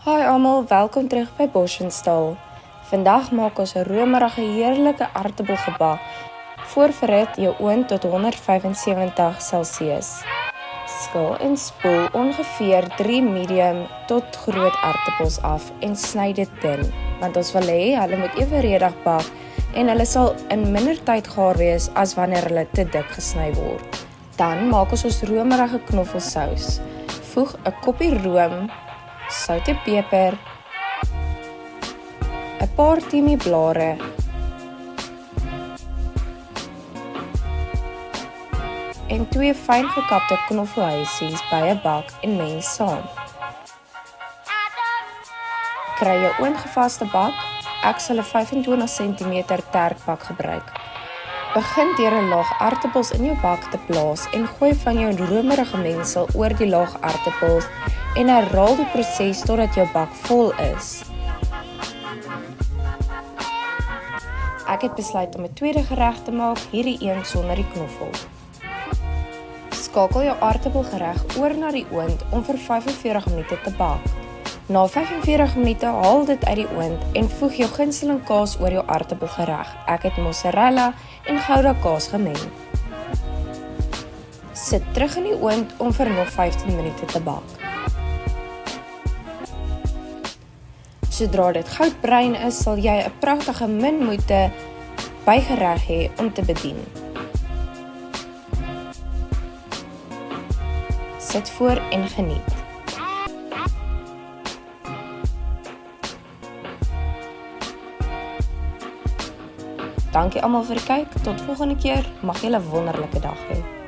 Hi almal, welkom terug by Bosch en Staal. Vandag maak ons 'n romerige heerlike aartappelgebak. Voorberei jou oond tot 175°C. Skil en spoel ongeveer 3 medium tot groot aartappels af en sny dit dun, want ons wil hê hulle moet evenredig bak en hulle sal in minder tyd gaar wees as wanneer hulle te dik gesny word. Dan maak ons romerige knoffelsous. Voeg 'n koppie room, sout en peper, 'n paar timiblare, en 2 fyn gekapte knoffelhuisies by 'n bak en meng saam. Kry jou oongevaste bak. Ek sal 'n 25 cm terkbak gebruik. Begin deur 'n laag aartappels in jou bak te plaas en gooi van jou romerige mengsel oor die laag aartappels en herhaal die proses totdat jou bak vol is. Ek het besluit om 'n tweede gereg te maak, hierdie een sonder die knoffel. Skakel jou aartappelgereg oor na die oond om vir 45 minute te bak. Na 45 minute haal dit uit die oond en voeg jou gunsteling kaas oor jou aartappelgereg. Ek het mozzarella en gouda kaas gemeng. Sit terug in die oond om vir nog 15 minute te bak. Sodra dit goudbruin is, sal jy 'n pragtige min moeite bygereg hê om te bedien. Sit voor en geniet. Dankie almal vir die kyk. Tot volgende keer. Mag julle 'n wonderlike dag hê.